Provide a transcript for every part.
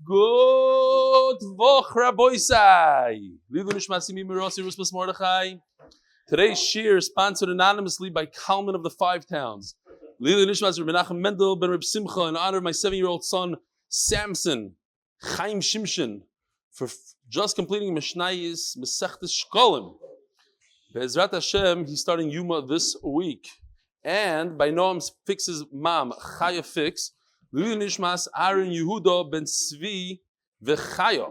Good Voch Raboisai. Lilu Nishmasimi Mirosi Ruspas Mordechai. Today's shir is sponsored anonymously by Kalman of the Five Towns. Lilu Nishmas Mנחem Mendel ben Reb Simcha in honor of my 7-year-old son Samson, Chayim Shimshon, for just completing Mishynayos Massekhet Shekalim. Be'ezrat Hashem, he's starting Yuma this week. And by Noam Fix's mom, Chaya Fix, Lilu Nishmas Aaron Yehuda ben Tzvi וחיה.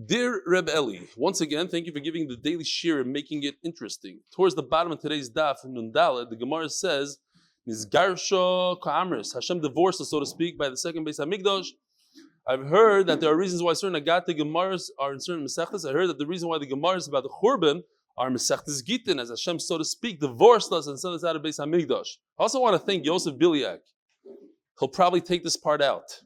Dear Reb Eli, once again, thank you for giving the daily shir and making it interesting. Towards the bottom of today's daf, Nundala, the Gemara says, Nizgarsha Ka'amris, Hashem divorced us, so to speak, by the second Beis Hamikdash. I've heard that there are reasons why certain Agate Gemaras are in certain Masechtas. I heard that the reason why the Gemaras about the Churban are Masechtas Gitin, as Hashem, so to speak, divorced us and sent us out of Beis Hamikdash. I also want to thank Yosef Biliak. He'll probably take this part out.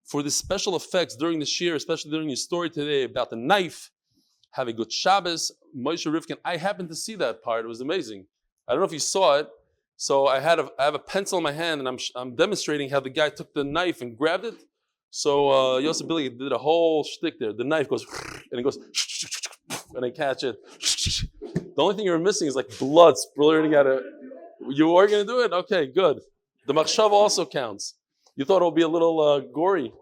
For the special effects during the shir, especially during your story today about the knife, have a good Shabbos, Moshe Rivkin. I happened to see that part. It was amazing. I don't know if you saw it. So I have a pencil in my hand, and I'm demonstrating how the guy took the knife and grabbed it. So Yosef Billy did a whole shtick there. The knife goes, and it goes, and I catch it. The only thing you're missing is like blood splurting out of. You are going to do it? Okay, good. The machshava also counts. You thought it would be a little gory.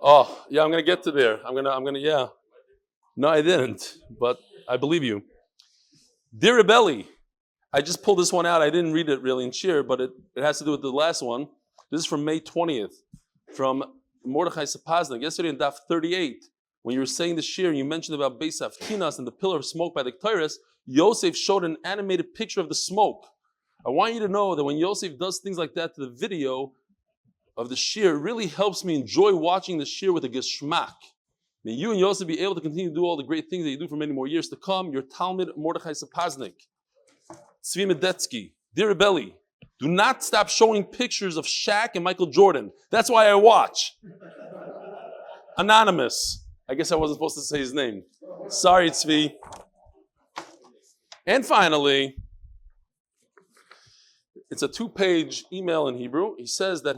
Oh, yeah, I'm going to get to there. I'm going to, yeah. No, I didn't, but I believe you. Dear Rebelli, I just pulled this one out. I didn't read it really in shir, but it has to do with the last one. This is from May 20th, from Mordechai Sapaznik. Yesterday in Daf 38, when you were saying the shir, and you mentioned about Beis Avkinas and the pillar of smoke by the Ketores, Yosef showed an animated picture of the smoke. I want you to know that when Yosef does things like that to the video of the shir, it really helps me enjoy watching the shir with a geschmack. May you and Yosef be able to continue to do all the great things that you do for many more years to come. Your Talmud, Mordechai Sapaznik. Tzvi Medetsky. Dear Rebelli, do not stop showing pictures of Shaq and Michael Jordan. That's why I watch. Anonymous. I guess I wasn't supposed to say his name. Sorry, Tzvi. And finally, it's a 2-page email in Hebrew. He says that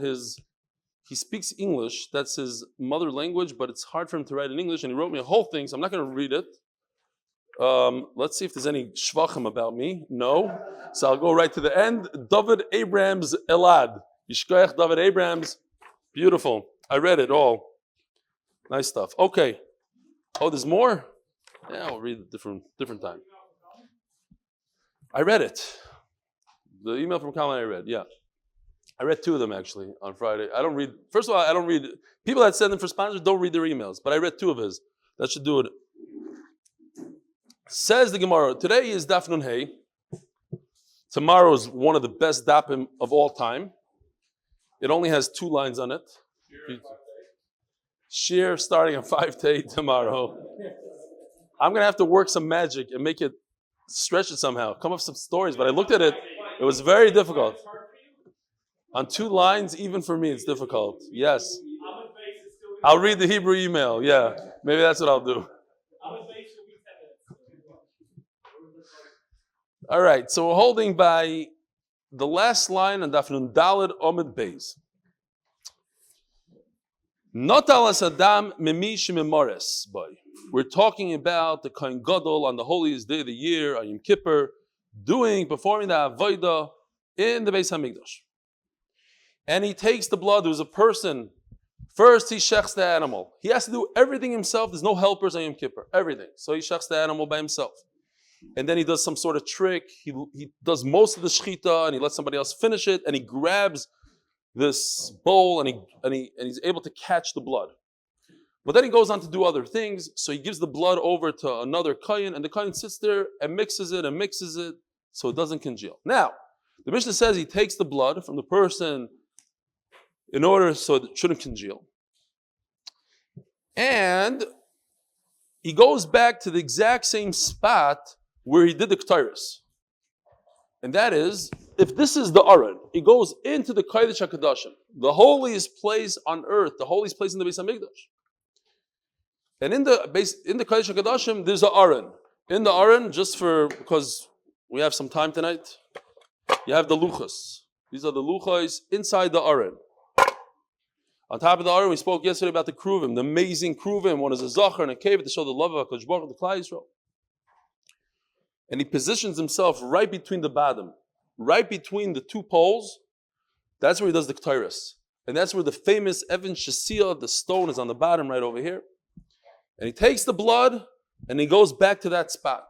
he speaks English. That's his mother language, but it's hard for him to write in English. And he wrote me a whole thing, so I'm not going to read it. Let's see if there's any shvachim about me. No. So I'll go right to the end. David Abrams Elad. Yishkoyach David Abrams. Beautiful. I read it all. Nice stuff. Okay. Oh, there's more? Yeah, I'll read it different time. I read it. The email from Kalman I read, yeah. I read 2 of them actually on Friday. First of all, I don't read, people that send them for sponsors don't read their emails, but I read 2 of his. That should do it. Says the Gemara, today is Daf Nun Hey. Tomorrow is one of the best dapim of all time. It only has 2 lines on it. Shir starting at 5 to 8 tomorrow. I'm going to have to work some magic and make it, stretch it somehow, come up with some stories, but I looked at it. It was very difficult. On 2 lines, even for me, it's difficult. Yes. I'll read the Hebrew email. Yeah, maybe that's what I'll do. All right, so we're holding by the last line on Daf Nun Daled Amud Beis. Not alas Adam memi shememores boy. We're talking about the Kohen Gadol on the holiest day of the year, on Yom Kippur, performing the avodah in the Beis Hamikdash. And he takes the blood. There was a person. First, he shechs the animal. He has to do everything himself. There's no helpers on Yom Kippur. Everything. So he shechs the animal by himself. And then he does some sort of trick. He does most of the shechita, and he lets somebody else finish it. And he grabs this bowl, and he's able to catch the blood. But then he goes on to do other things. So he gives the blood over to another kohen, and the kohen sits there and mixes it so it doesn't congeal. Now, the Mishnah says he takes the blood from the person in order so it shouldn't congeal. And he goes back to the exact same spot where he did the Ketores. And that is, if this is the Aron, he goes into the Kodesh HaKadoshim, the holiest place on earth, the holiest place in the Beis HaMikdash. And in the Kodesh HaKadoshim, there's an Aron. In the Aron, because we have some time tonight. You have the luchas. These are the luchas inside the aron. On top of the aron, we spoke yesterday about the kruvim, the amazing kruvim. One is a zachar and a cave to show the love of HaKadosh Baruch Hu, the Klal Yisrael. And he positions himself right between the bottom, right between the two poles. That's where he does the k'tairis. And that's where the famous Evan Shasiya, the stone, is on the bottom right over here. And he takes the blood and he goes back to that spot.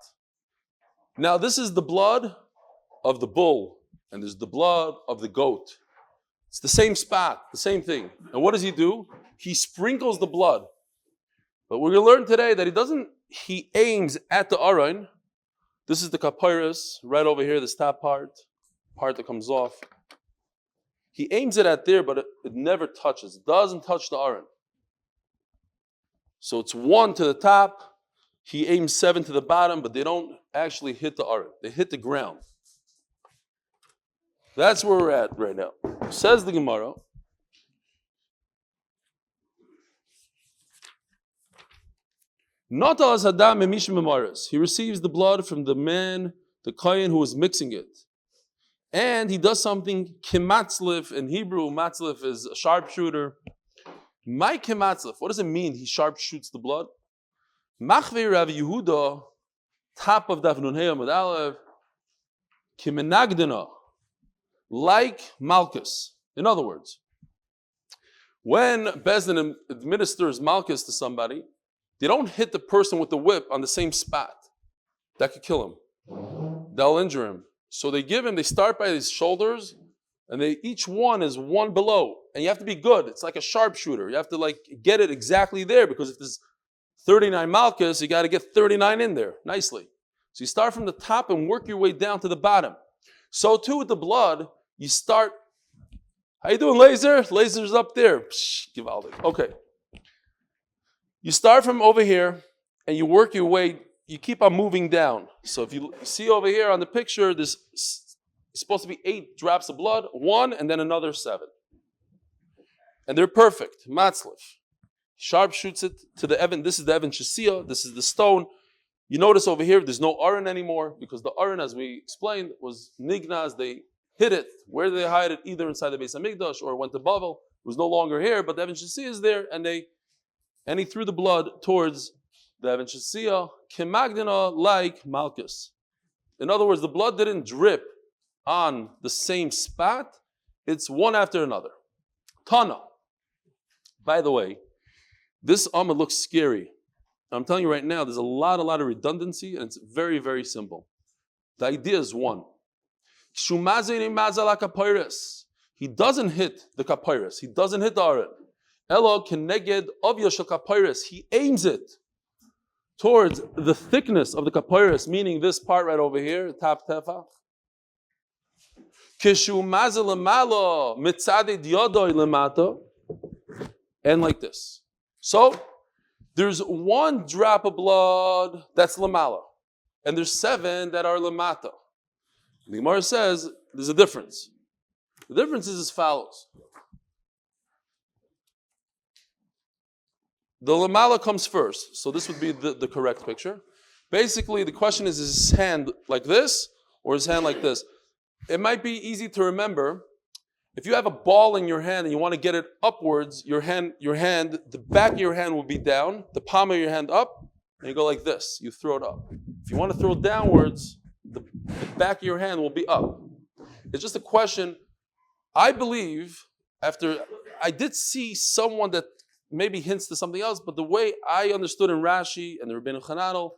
Now this is the blood of the bull and there's the blood of the goat. It's the same spot, the same thing. And what does he do? He sprinkles the blood. But we're going to learn today that he aims at the aron. This is the kapairos right over here, this top part that comes off. He aims it at there, but it never touches. It doesn't touch the aron. So it's 1 to the top. He aims 7 to the bottom, but they don't actually hit the aron. They hit the ground. That's where we're at right now. Says the Gemara. Not as Adam and Mishynayos. He receives the blood from the man, the kohen who is mixing it. And he does something kimatzlif in Hebrew. Matzlif is a sharpshooter. My kimatzlif, what does it mean he sharpshoots the blood? Machvei Rav Yehuda, top of Daf Yomi Amud Aleph, kimenagdena, like Malchus. In other words, when Bezdin administers Malchus to somebody, they don't hit the person with the whip on the same spot. That could kill him. They'll injure him. So they start by his shoulders, and each one is 1 below. And you have to be good. It's like a sharpshooter. You have to get it exactly there, because if there's 39 Malchus, you got to get 39 in there nicely. So you start from the top and work your way down to the bottom. So too with the blood, you start. How you doing, Laser? Laser's up there. Psh, Givaldic. Okay. You start from over here, and you work your way. You keep on moving down. So if you see over here on the picture, there's supposed to be 8 drops of blood, 1 and then another 7. And they're perfect. Matzlif. Sharp shoots it to the Evan. This is the Evan Shasiya. This is the stone. You notice over here, there's no aron anymore, because the aron, as we explained, was nignaz. They hid it. Where did they hide it? Either inside the Beis Hamikdash or went to Bavel. It was no longer here, but the Evan Shasiya is there, and he threw the blood towards the Evan Shasiya, kimagdina, like Malchus. In other words, the blood didn't drip on the same spot. It's one after another. Tana. By the way, this Amma looks scary. I'm telling you right now, there's a lot of redundancy, and it's very, very simple. The idea is one. He doesn't hit the kapairos. He doesn't hit the aron. Elo keneged ovya shel kapairos. He aims it towards the thickness of the kapairos, meaning this part right over here, top tefach. And like this. So there's 1 drop of blood that's lamala, and there's 7 that are lamata. The Gemara says there's a difference. The difference is as follows. The lamala comes first, so this would be the correct picture. Basically, the question is his hand like this or his hand like this? It might be easy to remember. If you have a ball in your hand and you want to get it upwards, your hand, the back of your hand will be down, the palm of your hand up, and you go like this. You throw it up. If you want to throw it downwards, the back of your hand will be up. It's just a question. I believe, I did see someone that maybe hints to something else, but the way I understood in Rashi and the Rabbeinu Chananel,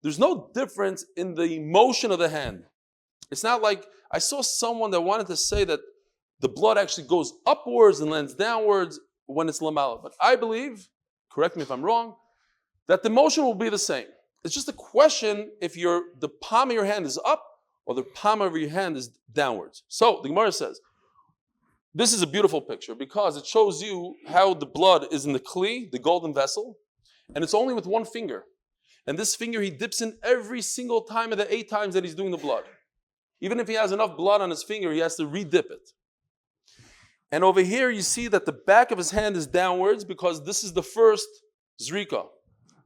there's no difference in the motion of the hand. It's not like, I saw someone that wanted to say that the blood actually goes upwards and lands downwards when it's lamala. But I believe, correct me if I'm wrong, that the motion will be the same. It's just a question if the palm of your hand is up or the palm of your hand is downwards. So the Gemara says, this is a beautiful picture because it shows you how the blood is in the kli, the golden vessel, and it's only with 1 finger. And this finger he dips in every single time of the 8 times that he's doing the blood. Even if he has enough blood on his finger, he has to re-dip it. And over here you see that the back of his hand is downwards because this is the first zrika.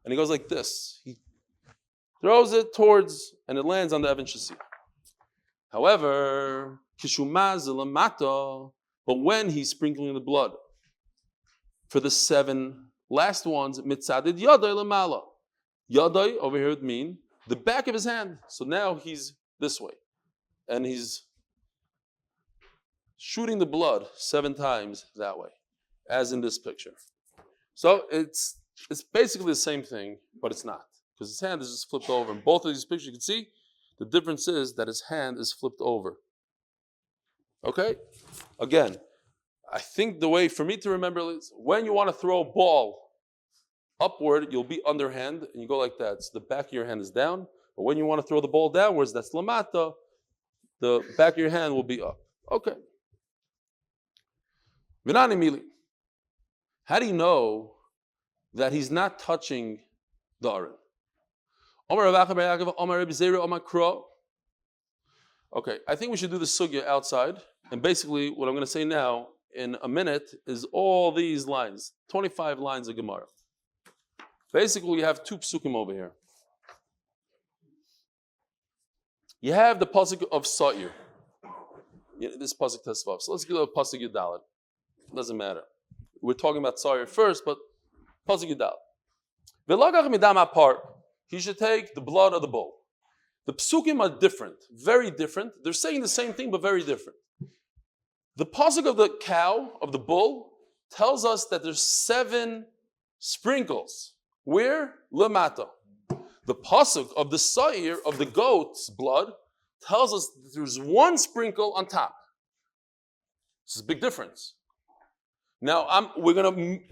And he goes like this. He throws it towards, and it lands on the Evan Shasi. However, but when he's sprinkling the blood for the 7 last ones, mitzadid yadai lamala. Yadai over here would mean the back of his hand. So now he's this way, and he's shooting the blood 7 times that way, as in this picture. So it's basically the same thing, but it's not, because his hand is just flipped over. In both of these pictures, you can see the difference is that his hand is flipped over. Okay? Again, I think the way for me to remember is when you want to throw a ball upward, you'll be underhand, and you go like that. So the back of your hand is down. But when you want to throw the ball downwards, that's lamata, the back of your hand will be up. Okay. Vinani mili. How do you know that he's not touching the Aaron? Okay, I think we should do the sugya outside. And basically, what I'm going to say now, in a minute, is all these lines, 25 lines of Gemara. Basically, we have 2 psukim over here. You have the pasuk of Sa'ir. This pasuk Tesvav. So let's go to pasuk Yudalit. Doesn't matter. We're talking about Sa'ir first, but pasuk Yudalit. V'lagach midam apart. He should take the blood of the bull. The psukim are different, very different. They're saying the same thing, but very different. The pasuk of the cow, of the bull, tells us that there's 7 sprinkles. Where? Lamata. The pasuk of the sa'ir, of the goat's blood, tells us that there's 1 sprinkle on top. This is a big difference. Now,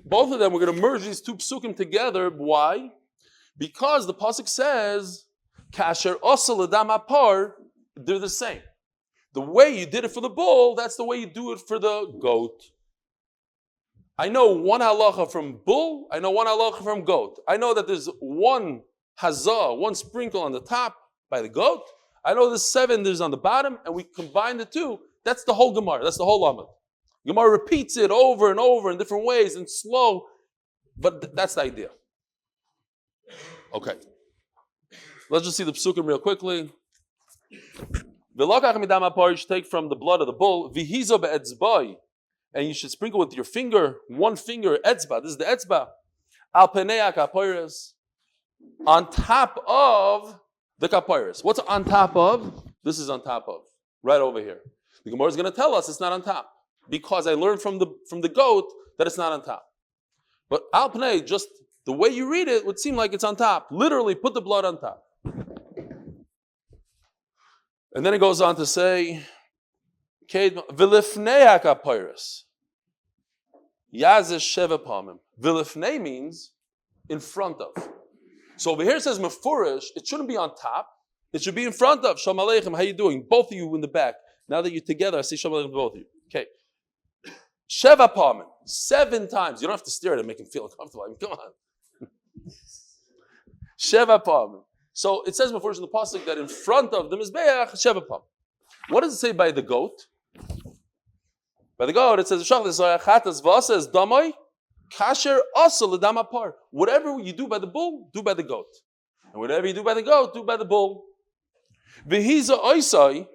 both of them, we're going to merge these 2 psukim together. Why? Because the pasuk says, Kasher osel adam apar, they're the same. The way you did it for the bull, that's the way you do it for the goat. I know 1 halacha from bull, I know 1 halacha from goat. I know that there's 1 hazah, 1 sprinkle on the top by the goat. I know there's 7 there's on the bottom, and we combine the 2. That's the whole Gemara, that's the whole Amud. Gemara repeats it over and over in different ways and slow, but that's the idea. Okay. Let's just see the psukim real quickly. You should take from the blood of the bull, and you should sprinkle with your finger, 1 finger, etzba. This is the etzba. On top of the kapoiros. What's on top of? This is on top of. Right over here. The Gemara is going to tell us it's not on top, because I learned from the goat that it's not on top. But alpnei, just the way you read it would seem like it's on top. Literally, put the blood on top. And then it goes on to say, V'lifnei hakapoiros. Yazeh sheva pamim. V'lifnei means in front of. So over here it says mefurish, it shouldn't be on top. It should be in front of. Shalom aleichem, how you doing? Both of you in the back. Now that you're together, I say shalom aleichem to both of you. Okay. Sheva pamim. 7 times. You don't have to stare at it and make him feel uncomfortable. I mean, come on. Sheva pamim. So it says before in the pasuk that in front of the mizbeach sheva pam. What does it say by the goat? By the goat, it says damai kasher asal l'dam apar. Whatever you do by the bull, do by the goat, and whatever you do by the goat, do by the bull. V'hiza oisai,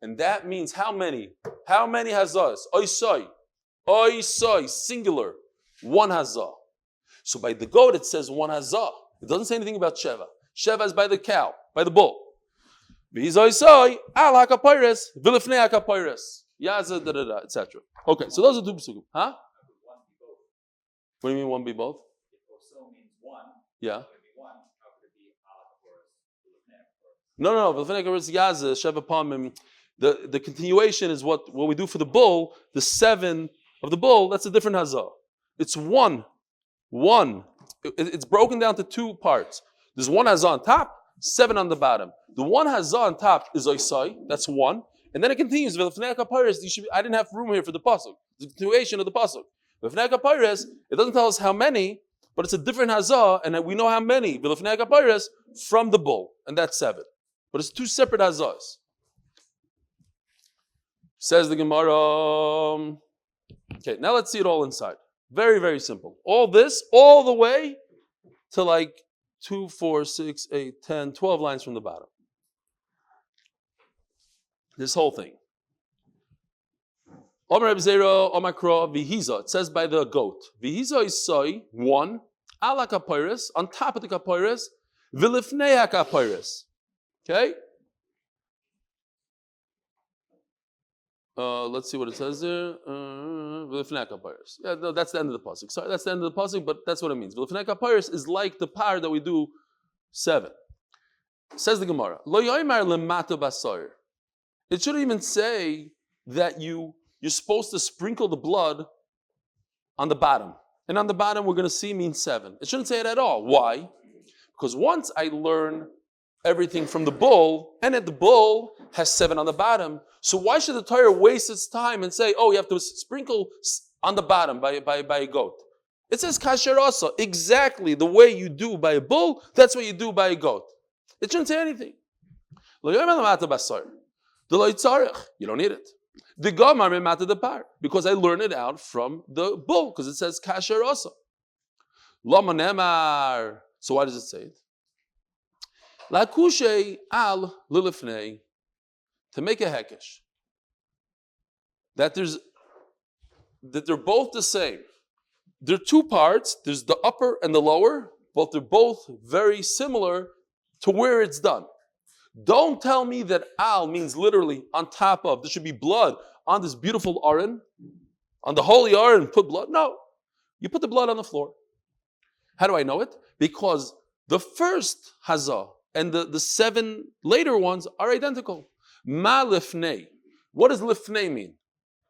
and that means how many? How many hazahs? Oisai, oisai, singular, 1 hazah. So by the goat, it says 1 hazah. It doesn't say anything about sheva. Sheva is by the cow, by the bull. Etc. Okay, so those are 2 psukim. Huh? What do you mean 1 be both? Yeah. No. The continuation is what we do for the bull. The 7 of the bull, that's a different hazah. It's 1. It's broken down to 2 parts. There's 1 hazah on top, 7 on the bottom. The 1 hazah on top is oisai, that's 1. And then it continues. I didn't have room here for the pasuk. The continuation of the pasuk. It doesn't tell us how many, but it's a different hazah, and we know how many from the bull, and that's 7. But it's 2 separate hazahs. Says the Gemara. Okay, now let's see it all inside. Very, very simple. All this, all the way to like 2, 4, 6, 8, 10, 12 lines from the bottom. This whole thing. Omer Ebzero, Omer Kro, Vihiza. It says by the goat. Vihiza is soy, one, ala kapoiris, on top of the kapoiris, vilifnei kapoiris. Okay? Let's see what it says there. Vilifnei kapoiris. Yeah, no, that's the end of the pasuk. Sorry, that's the end of the pasuk, but that's what it means. Vilifnei kapoiris is like the par that we do 7. Says the Gemara. Lo yoymar lemata basar. It shouldn't even say that you're supposed to sprinkle the blood on the bottom. And on the bottom, we're going to see means 7. It shouldn't say it at all. Why? Because once I learn everything from the bull, and the bull has 7 on the bottom, so why should the Torah waste its time and say, oh, you have to sprinkle on the bottom by a goat? It says kasher also. Exactly the way you do by a bull, that's what you do by a goat. It shouldn't say anything. You don't need it. The Gomar mata the par, because I learn it out from the bull, because it says kasher also. Lama nemar. So why does it say it? La kushe al lilifnei, to make a hekesh. That they're both the same. There are 2 parts. There's the upper and the lower, but they're both very similar to where it's done. Don't tell me that al means literally on top of. There should be blood on this beautiful Aaron, on the holy Aaron, put blood. No, you put the blood on the floor. How do I know it? Because the first hazah and the 7 later ones are identical. Ma lifnei. What does lifnei mean?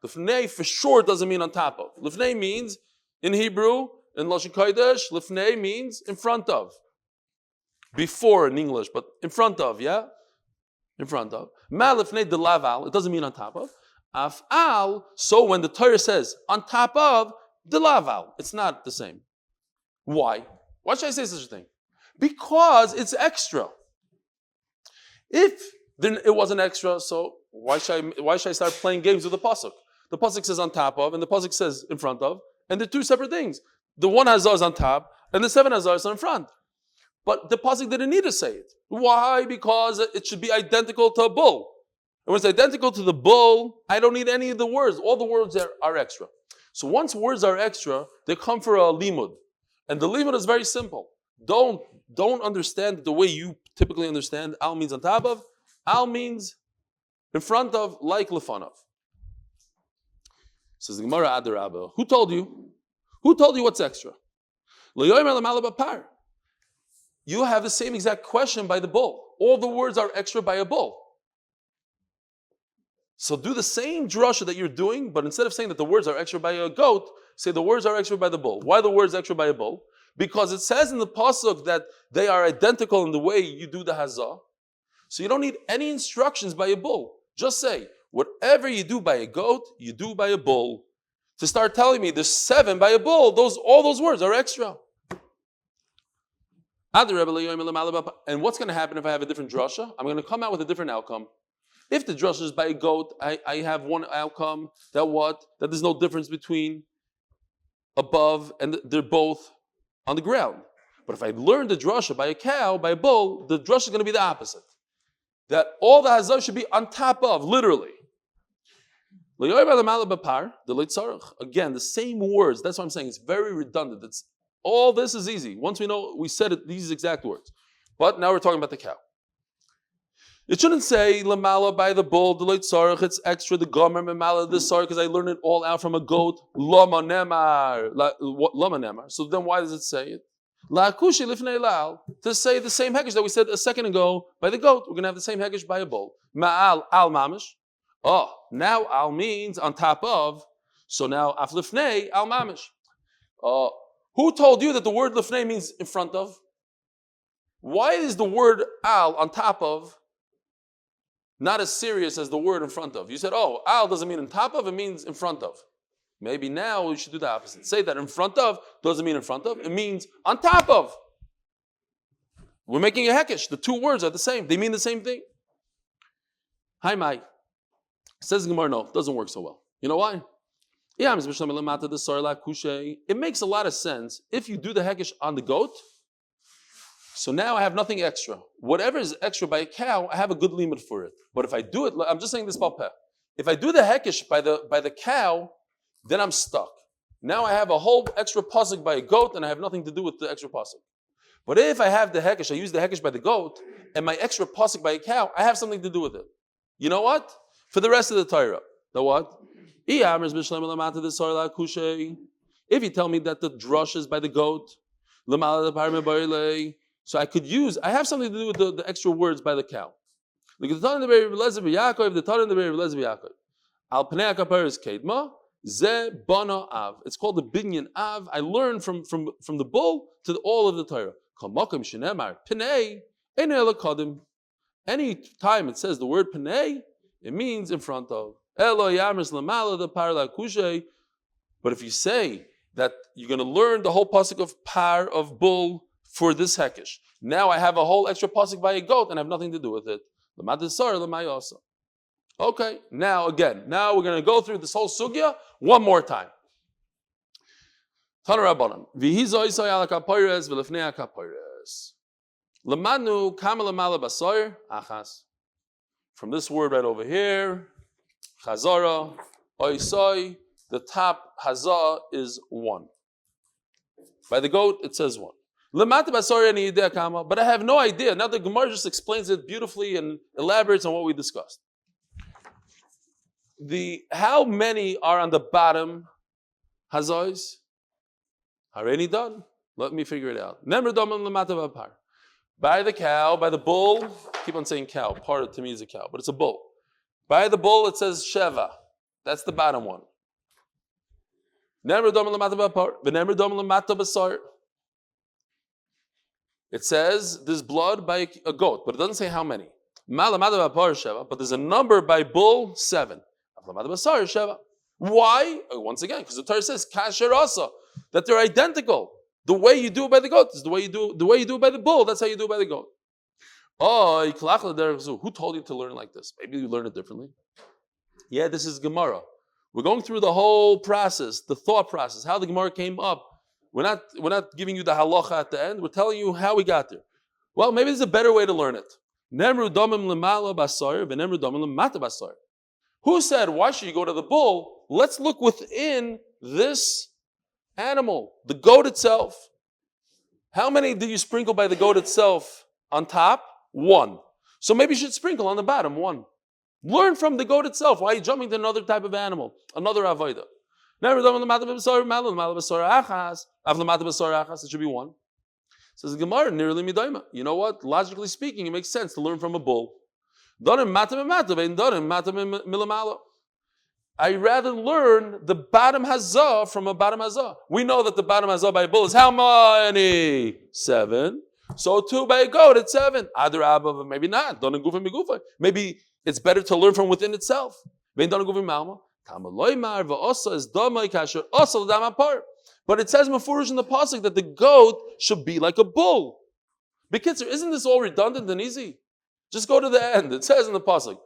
Lifnei for sure doesn't mean on top of. Lifnei means, in Hebrew, in Lashon Kodesh, lifnei means in front of. Before in English, but in front of, yeah? In front of. Ma lifnei de laval, it doesn't mean on top of. Af'al, so when the Torah says on top of, de laval, it's not the same. Why? Why should I say such a thing? Because it's extra. If then it wasn't extra, so why should I start playing games with the pasuk? The pasuk says on top of, and the pasuk says in front of, and they're 2 separate things. The 1 hazah is on top, and the 7 hazah is in front. But the pasuk didn't need to say it. Why? Because it should be identical to a bull. And when it's identical to the bull, I don't need any of the words. All the words are extra. So once words are extra, they come for a limud. And the limud is very simple. Don't understand the way you typically understand. Al means on top of. Al means in front of, like lefanov. Says the Gemara Adarabba. Who told you? Who told you what's extra? You have the same exact question by the bull. All the words are extra by a bull. So do the same drasha that you're doing, but instead of saying that the words are extra by a goat, say the words are extra by the bull. Why the words extra by a bull? Because it says in the pasuk that they are identical in the way you do the hazah. So you don't need any instructions by a bull. Just say, whatever you do by a goat, you do by a bull. To start telling me there's 7 by a bull, all those words are extra. And what's going to happen if I have a different drasha? I'm going to come out with a different outcome. If the drasha is by a goat, I have one outcome that there's no difference between above and they're both on the ground. But if I learn the drasha by a cow, by a bull, the drasha is going to be the opposite. That all the hazah should be on top of, literally. Again, the same words. That's what I'm saying. It's very redundant. All this is easy. Once we said it, these exact words. But now we're talking about the cow. It shouldn't say lamala by the bull, deloit sarach, it's extra, the gomer memala the sarach, because I learned it all out from a goat. Lama nemar. So then why does it say it? La kushi lifnei lal, to say the same hekesh that we said a second ago by the goat. We're going to have the same hekesh by a bull. Ma'al al mamish. Oh, now al means on top of. So now af lifnei al mamish. Who told you that the word lifnei means in front of? Why is the word al on top of not as serious as the word in front of? You said, al doesn't mean on top of, it means in front of. Maybe now we should do the opposite. Say that in front of doesn't mean in front of, it means on top of. We're making a hekesh. The 2 words are the same. They mean the same thing. Hi, Mai. Says Gemara, no, it doesn't work so well. You know why? It makes a lot of sense if you do the hekesh on the goat, So now I have nothing extra. Whatever is extra by a cow, I have a good limit for it. But if I do it, I'm just saying this balpeh. If I do the hekesh by the cow, then I'm stuck. Now I have a whole extra pasuk by a goat, and I have nothing to do with the extra pasuk. But if I have the hekesh, I use the hekesh by the goat, and my extra pasuk by a cow, I have something to do with it. You know what? For the rest of the Torah, the what? If you tell me that the drush is by the goat, so I could use, I have something to do with the extra words by the cow. It's called the binyan av. I learned from the bull to all of the Torah. Any time it says the word penei, it means in front of. But if you say that you're going to learn the whole pasuk of par of bull for this hekesh, now I have a whole extra pasuk by a goat and I have nothing to do with it. Okay, now we're going to go through this whole sugya one more time. From this word right over here, chazara, oisoi, the top hazah is 1. By the goat, it says 1. But I have no idea. Now the Gemara just explains it beautifully and elaborates on what we discussed. How many are on the bottom hazahs? Already done. Let me figure it out. By the cow, by the bull, keep on saying cow. Part to me is a cow, but it's a bull. By the bull, it says sheva. That's the bottom one. It says there's blood by a goat, but it doesn't say how many. But there's a number by bull, 7. Why? Once again, because the Torah says kasher asa, that they're identical. The way you do it by the goat is the way you do it by the bull. That's how you do it by the goat. Oh, who told you to learn like this? Maybe you learn it differently. Yeah, this is Gemara. We're going through the whole process, the thought process, how the Gemara came up. We're not giving you the halacha at the end. We're telling you how we got there. Well, maybe there's a better way to learn it. Who said, why should you go to the bull? Let's look within this animal, the goat itself. How many do you sprinkle by the goat itself on top? 1. So maybe you should sprinkle on the bottom 1. Learn from the goat itself. Why are you jumping to another type of animal? Another avodah. It should be 1. Says the Gemara, nearly midayma. You know what? Logically speaking, it makes sense to learn from a bull. I rather learn the bottom hazah from a bottom hazah. We know that the bottom hazah by a bull is how many? 7. So 2 by a goat, it's 7. Maybe not. Maybe it's better to learn from within itself. But it says mafurish in the pasuk that the goat should be like a bull. Bekitzer, isn't this all redundant and easy? Just go to the end. It says in the pasuk,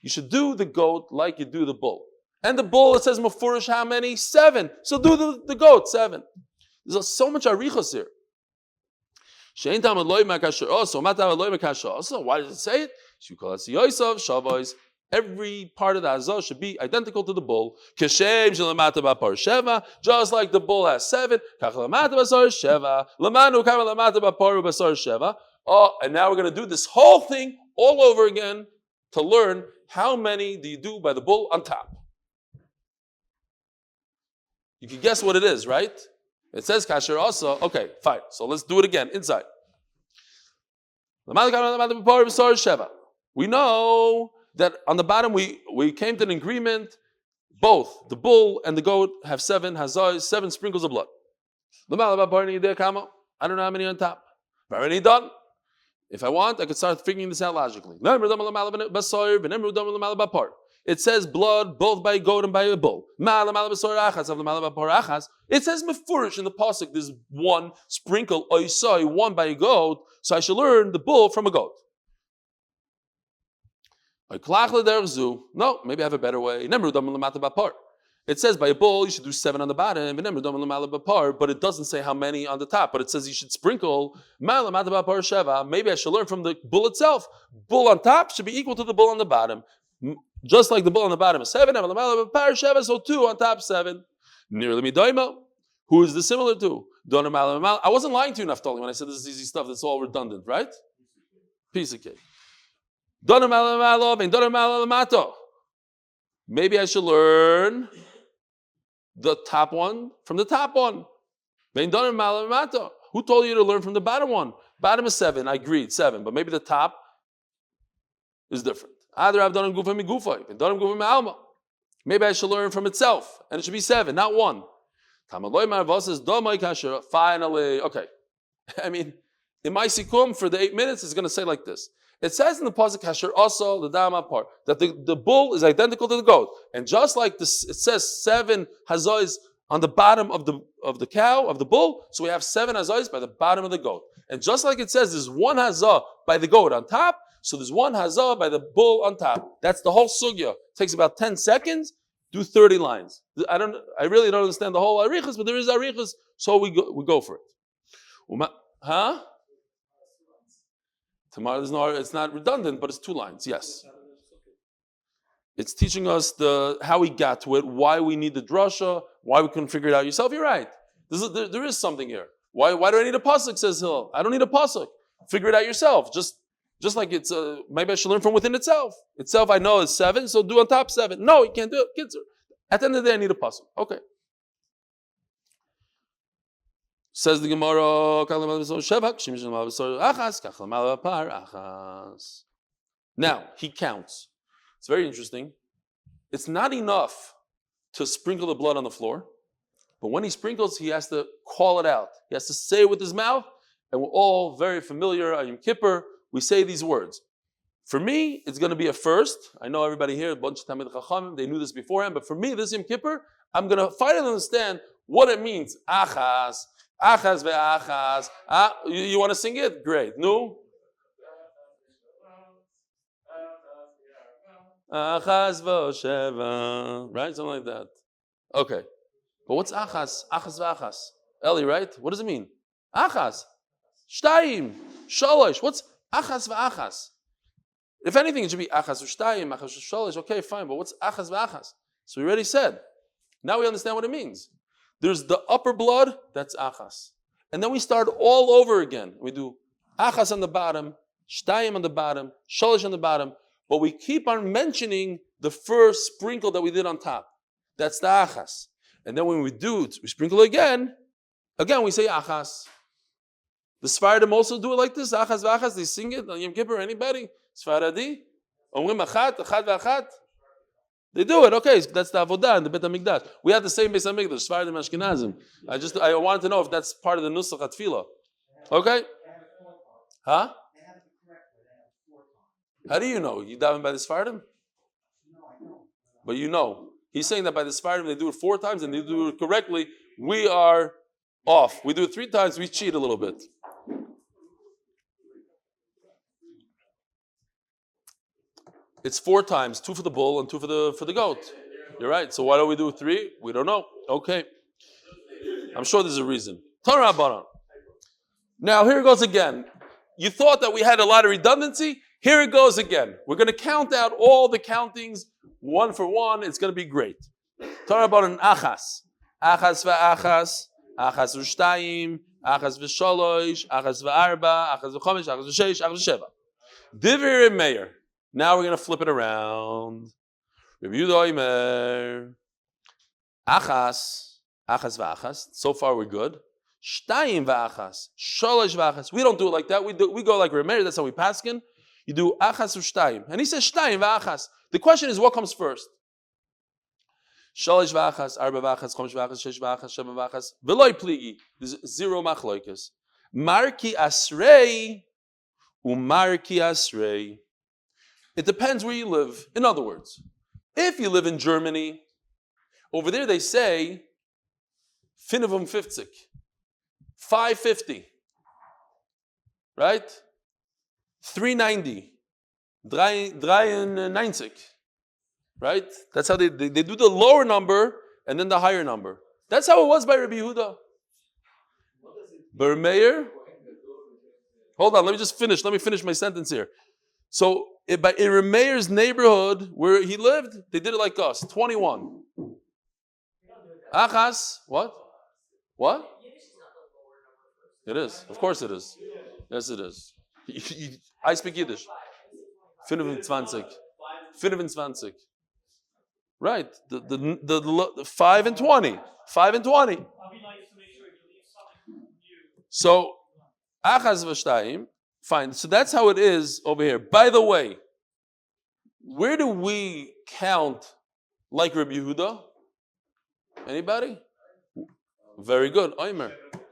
you should do the goat like you do the bull. And the bull, it says mafurish how many? 7. So do the goat, 7. There's so much arichos here. Why does it say it? Every part of the hazah should be identical to the bull. Just like the bull has 7. Oh, and now we're going to do this whole thing all over again to learn how many do you do by the bull on top. You can guess what it is, right? It says kasher also. Okay, fine. So let's do it again inside. We know that on the bottom we came to an agreement. Both the bull and the goat have 7 hazahs, 7 sprinkles of blood. I don't know how many on top. I've already done. If I want, I could start figuring this out logically. It says blood both by a goat and by a bull. It says mefurish in the pasuk. There's 1 sprinkle oisai, 1 by a goat. So I should learn the bull from a goat. No, maybe I have a better way. It It says by a bull you should do 7 on the bottom, but it doesn't say how many on the top. But it says you should sprinkle. Maybe I should learn from the bull itself. Bull on top should be equal to the bull on the bottom. Just like the bull on the bottom is 7, so 2 on top 7. Nearly me doimo. Who is this similar to? I wasn't lying to you, Naftali, when I said this is easy stuff. That's all redundant, right? Piece of cake. Maybe I should learn the top one from the top one. Who told you to learn from the bottom one? Bottom is 7. I agreed, 7. But maybe the top is different. Maybe I should learn from itself, and it should be 7, not 1. Finally, okay. I mean, in my sikum for the 8 minutes, it's going to say like this. It says in the pasuk Hasher also the dama part that the bull is identical to the goat, and just like this, it says 7 hazois on the bottom of the cow of the bull, so we have 7 hazois by the bottom of the goat, and just like it says there's 1 hazah by the goat on top, so there's 1 hazah by the bull on top. That's the whole sugya. It takes about 10 seconds. Do 30 lines. I really don't understand the whole arichas, but there is arichas, so we go for it. Huh? Tomorrow it's not redundant, but it's 2 lines. Yes. It's teaching us how we got to it, why we need the drasha, why we couldn't figure it out yourself. You're right. There is something here. Why do I need a pasuk? Says Hill. I don't need a pasuk. Figure it out yourself. Just like it's maybe I should learn from within itself. Itself I know is 7, so do on top 7. No, you can't do it. Kids, at the end of the day, I need a pasuk. Okay. Says the Gemara. Now he counts. It's very interesting. It's not enough to sprinkle the blood on the floor, but when he sprinkles, he has to call it out. He has to say it with his mouth, and we're all very familiar. Yom Kippur. We say these words. For me, it's going to be a first. I know everybody here, a bunch of Talmid Chachamim, they knew this beforehand, but for me, this Yom Kippur, I'm going to finally understand what it means. Achas, achas ve'achas. You want to sing it? Great. No? Achas v'sheva. Right? Something like that. Okay. But what's achas? Achas ve'achas. Eli, right? What does it mean? Achas. Shtayim. Shalosh. What's achas v'achas? If anything, it should be achas v'shtayim, achas v'shalosh. Okay, fine, but what's achas v'achas? So we already said. Now we understand what it means. There's the upper blood, that's achas. And then we start all over again. We do achas on the bottom, shtayim on the bottom, shalosh on the bottom, but we keep on mentioning the first sprinkle that we did on top. That's the achas. And then when we sprinkle again we say achas. The Sfaradim also do it like this, achas v'achas, they sing it on Yom Kippur, anybody? Sfaradi? Omrim achat v'achat? They do it, okay, that's the avodah in the Bet HaMikdash. We have the same Beis HaMikdash, Sfaradim Ashkenazim. I wanted to know if that's part of the Nusach HaTfilah. Okay? Huh? How do you know? You daven by the Sfaradim? But you know. He's saying that by the Sfaradim they do it 4 times and they do it correctly. We are off. We do it 3 times, we cheat a little bit. It's 4 times, 2 for the bull and 2 for the goat. You're right. So why don't we do 3? We don't know. Okay. I'm sure there's a reason. Now here it goes again. You thought that we had a lot of redundancy. Here it goes again. We're going to count out all the countings 1 for 1. It's going to be great. Talk about an achas. Achas v'achas. Achas v'shtayim. Achas v'shalosh. Achas v'arba. Achas v'chomesh. Achas v'sheish. Achas v'sheva. Divir meir. Now we're going to flip it around. Rabbi Yehуда Omer. Achas v'achas. So far we're good. Shtayim v'achas. Sholosh v'achas. We don't do it like that. We go like Rabbi Meir. That's how we paskin. You do achas v'shtayim. And he says shtayim v'achas. The question is, what comes first? Sholosh v'achas, arba v'achas, chomesh v'achas, shesh v'achas, sheva v'achas. V'loi pligi. There's 0 machloikas. Marki asrei u'marki asrei. It depends where you live. In other words, if you live in Germany, over there they say 55, 550, right? 390, 390, right? That's how they do the lower number, and then the higher number. That's how it was by Rabbi Yehuda. Bar Meir. Hold on, let me finish my sentence here. So in Rabbi Meir's neighborhood where he lived, they did it like us, 21. Achas, what? What? It is. Of course it is. Yes, it is. I speak Yiddish. 25. 25. Right. The 5 and 20. 5 and 20. So, Achaz v'shtayim. Fine. So that's how it is over here. By the way, where do we count like Rabbi Yehuda? Anybody? Very good. Omer.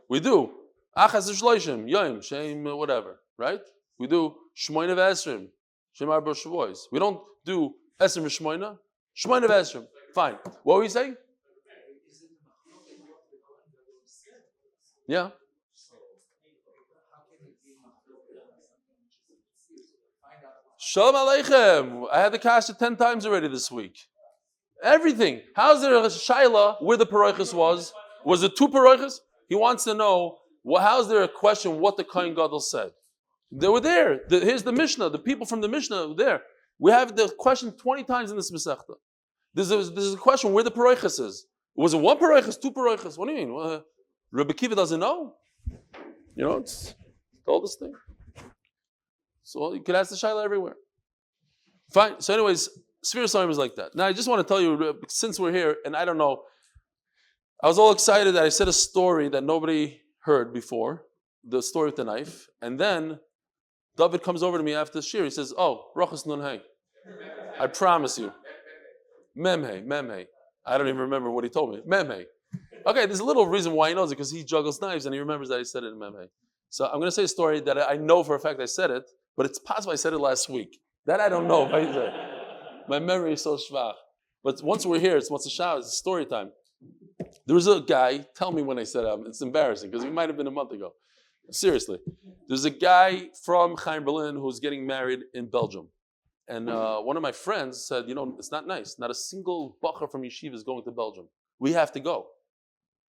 We do. Achaz v'shloishim. Yom. Shem. Whatever. Right? We do Shmoyne v'esrim. Shem arba shavuos. We don't do esrim v'shmoyne. Shmoyne v'esrim. Fine. What were you saying? Yeah. Shalom Aleichem. I had the kasha 10 times already this week. Everything. How's there a shaila where the paroichas was? Was it 2 paroichas? He wants to know, how's there a question what the Kohen Gadol said? They were there. Here's the Mishnah. The people from the Mishnah were there. We have the question 20 times in this Masechta. There's a question where the paroichas is. Was it 1 paroichas, 2 paroichas? What do you mean? Rabbi Kiva doesn't know? You know, it's the oldest thing. So you could ask the shaila everywhere. Fine. So anyways, Sfira Sarim is like that. Now I just want to tell you, since we're here, and I don't know, I was all excited that I said a story that nobody heard before, the story with the knife, and then David comes over to me after the shir. He says, "Oh, Rachas Nun Hey, I promise you, Memhe. I don't even remember what he told me. Memhe. Okay, there's a little reason why he knows it because he juggles knives and he remembers that I said it in Memhe. So I'm going to say a story that I know for a fact I said it, but it's possible I said it last week. That I don't know if I said it. My memory is so shvach. But once we're here, it's story time. There was a guy, tell me when I said it, it's embarrassing because it might have been a month ago. Seriously. There's a guy from Chaim Berlin who's getting married in Belgium. And one of my friends said, it's not nice. Not a single bacher from yeshiva is going to Belgium. We have to go.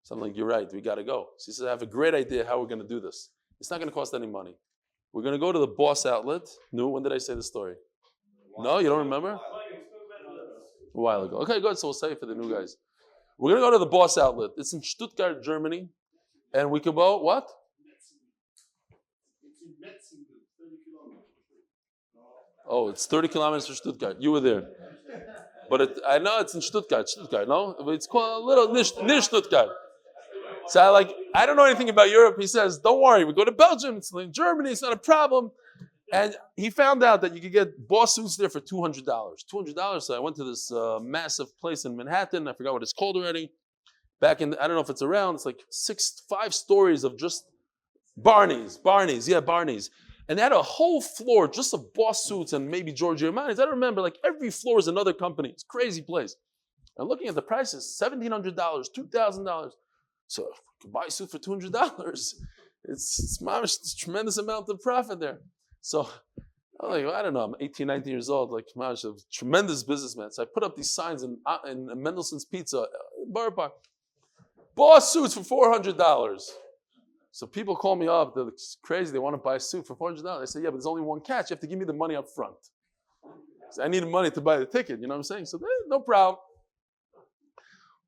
So I'm like, you're right, we got to go. So he says, I have a great idea how we're going to do this. It's not going to cost any money. We're going to go to the Boss outlet. No, when did I say the story? No, you don't remember? A while ago. Okay, good. So we'll say it for the new guys. We're going to go to the Boss outlet. It's in Stuttgart, Germany. And we could go, what? Oh, it's 30 kilometers from Stuttgart. You were there. But I know it's in Stuttgart, no? It's called a little near Stuttgart. So I don't know anything about Europe. He says, don't worry, we go to Belgium, it's in Germany, it's not a problem. And he found out that you could get boss suits there for $200. $200, so I went to this massive place in Manhattan. I forgot what it's called already. Back in, I don't know if it's around, it's like 5 stories of just Barney's. And they had a whole floor just of boss suits and maybe Giorgio Armani's. I don't remember, every floor is another company. It's a crazy place. I'm looking at the prices, $1,700, $2,000. So if you can buy a suit for $200, it's a tremendous amount of profit there. So I'm like, I don't know, I'm 18, 19 years old, a tremendous businessman. So I put up these signs in Mendelssohn's Pizza, Borough Park. Boss suits for $400. So people call me up, they're crazy, they want to buy a suit for $400. I say, yeah, but there's only one catch, you have to give me the money up front. So I need money to buy the ticket, you know what I'm saying? So no problem.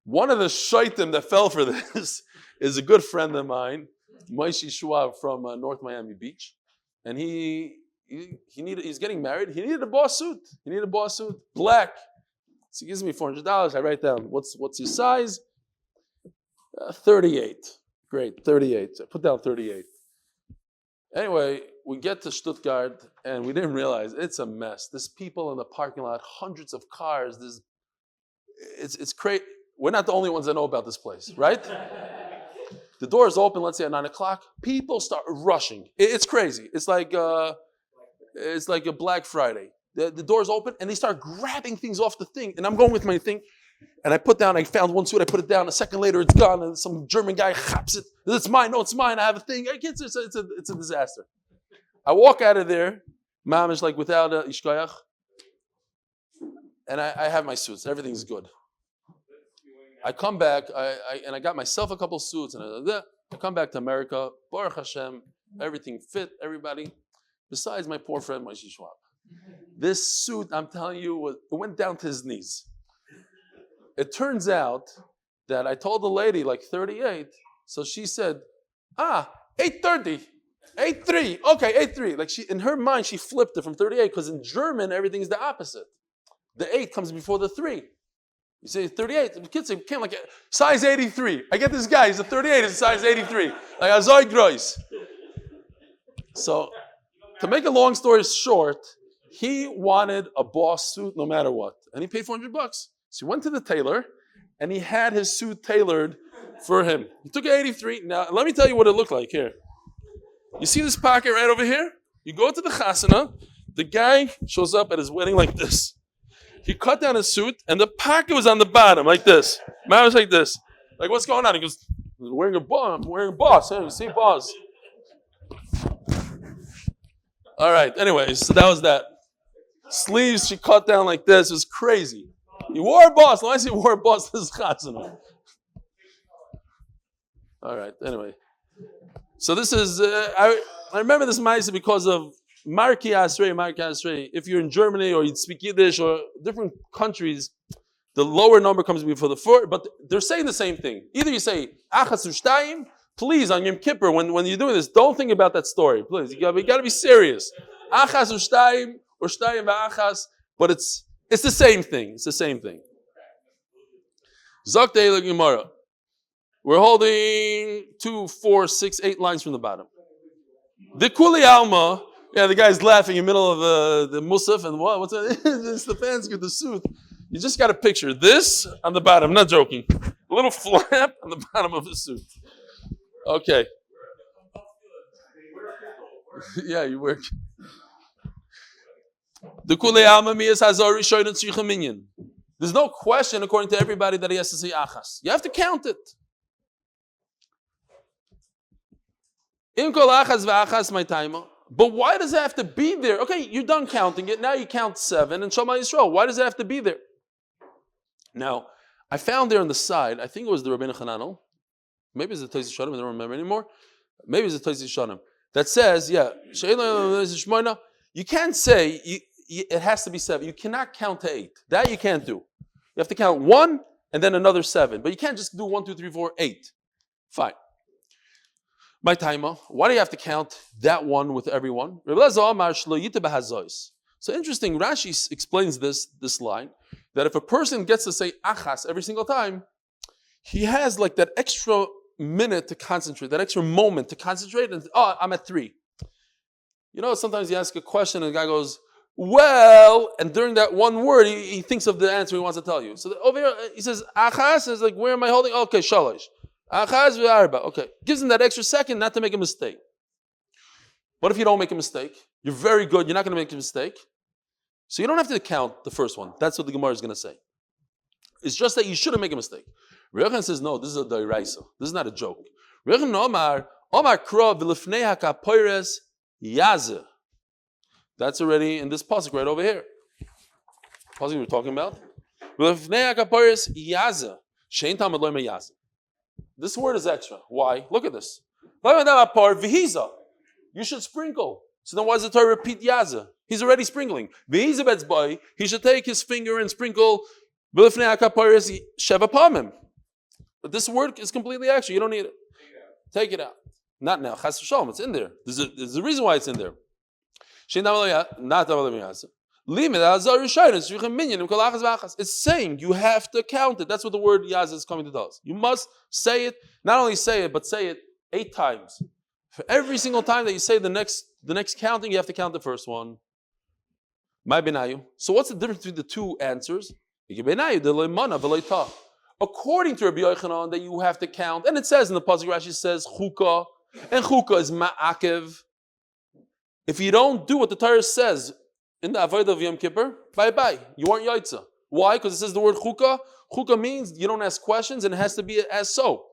One of the shaitim that fell for this is a good friend of mine, Moshe Schwab from North Miami Beach. And he's getting married. He needed a boss suit. Black. So he gives me $400. I write down, what's your size? 38. Great, 38. So I put down 38. Anyway, we get to Stuttgart and we didn't realize it's a mess. There's people in the parking lot, hundreds of cars. It's crazy. We're not the only ones that know about this place, right? The doors open, let's say at 9 o'clock. People start rushing. It's crazy. It's like a Black Friday. The doors open and they start grabbing things off the thing. And I'm going with my thing. And I found one suit, I put it down. A second later, it's gone. And some German guy chaps it. It's mine. No, it's mine. I have a thing. It's a disaster. I walk out of there, mamish, without a ishkoyach. And I have my suits. Everything's good. I come back, and I got myself a couple suits, and I come back to America. Baruch Hashem, everything fit, everybody. Besides my poor friend Moshe Schwab. This suit, I'm telling you, it went down to his knees. It turns out that I told the lady like 38, so she said, 8:30, 8:3, okay, 8:3. Like in her mind, she flipped it from 38 because in German everything's the opposite. The 8 comes before the 3. You say 38. The kids say, can't like size 83. I get this guy. He's a 38. He's a size 83. Like Azoy Grois. So, to make a long story short, he wanted a boss suit no matter what, and he paid $400. So he went to the tailor, and he had his suit tailored for him. He took an 83. Now, let me tell you what it looked like here. You see this pocket right over here? You go to the chasana. The guy shows up at his wedding like this. He cut down his suit, and the pocket was on the bottom, like this. Man was like this. Like, what's going on? He goes, I'm wearing a boss. Hey, you see boss. All right, anyways, so that was that. Sleeves she cut down like this. It was crazy. He wore a boss. Why is he wore a boss? This is chasana. All right, anyway. So this is, I remember this ma'aseh because of Marki Asrei. If you're in Germany or you speak Yiddish or different countries, the lower number comes before the four, but they're saying the same thing. Either you say Achas Ushtayim, please on Yom Kippur, when you're doing this, don't think about that story. Please, you gotta be serious. Achas Ushtayim or Shtayim va'achas, but it's the same thing. It's the same thing. Zok De'ele Gemara. We're holding 2, 4, 6, 8 lines from the bottom. The Kuli Alma. Yeah, the guy's laughing in the middle of the Musaf and what? What's that? Stefansky with the suit. You just got to picture this on the bottom. I'm not joking. A little flap on the bottom of the suit. Okay. Yeah, you work. The Kule Alma Miyas Hazari Shoyden Tzricha Minyan. There's no question, according to everybody, that he has to say Achas. You have to count it. Im Kol Achas V'Achas My Taima. But why does it have to be there? Okay, you're done counting it. Now you count 7 and Shema Yisrael. Why does it have to be there? Now, I found there on the side, I think it was the Rabbeinu Chananel. Maybe it's the Tosis Shanim, I don't remember anymore. Maybe it's the Tosis Shanim. That says, you can't say, it has to be 7. You cannot count to 8. That you can't do. You have to count 1 and then another 7. But you can't just do 1, 2, 3, 4, 8. Fine. My timer, why do you have to count that one with everyone? So interesting, Rashi explains this line, that if a person gets to say achas every single time, he has like that extra minute to concentrate, that extra moment to concentrate, and I'm at 3. You know, sometimes you ask a question and the guy goes, well, and during that one word, he thinks of the answer he wants to tell you. So over here, he says, achas, is like, where am I holding? Okay, shalosh. Achaz v'arba. Okay. Gives him that extra second not to make a mistake. What if you don't make a mistake? You're very good. You're not going to make a mistake. So you don't have to count the first one. That's what the Gemara is going to say. It's just that you shouldn't make a mistake. Rechon says, no, this is a dairaisa. This is not a joke. Rechon Omar kra v'lifnei hakapoires yazeh. That's already in this pasuk right over here. Pasuk we're talking about. V'lifnei hakapoires yazeh. Shein tamad lo yazeh. This word is extra. Why? Look at this. You should sprinkle. So then why does the Torah repeat Yaza? He's already sprinkling. He should take his finger and sprinkle. But this word is completely extra. You don't need it. Take it out. Not now. Chas v'shalom. It's in there. There's a reason why it's in there. It's saying you have to count it. That's what the word Yaz is coming to tell us. You must say it, not only say it, but say it 8 times. For every single time that you say the next counting, you have to count the first one. So what's the difference between the two answers? According to Rabbi Yochanan, that you have to count, and it says in the pasuk, Rashi says chukah, and chukah is ma'akev. If you don't do what the Torah says in the avodah of Yom Kippur, bye-bye. You aren't yaitza. Why? Because it says the word chukah. Chukah means you don't ask questions and it has to be as so.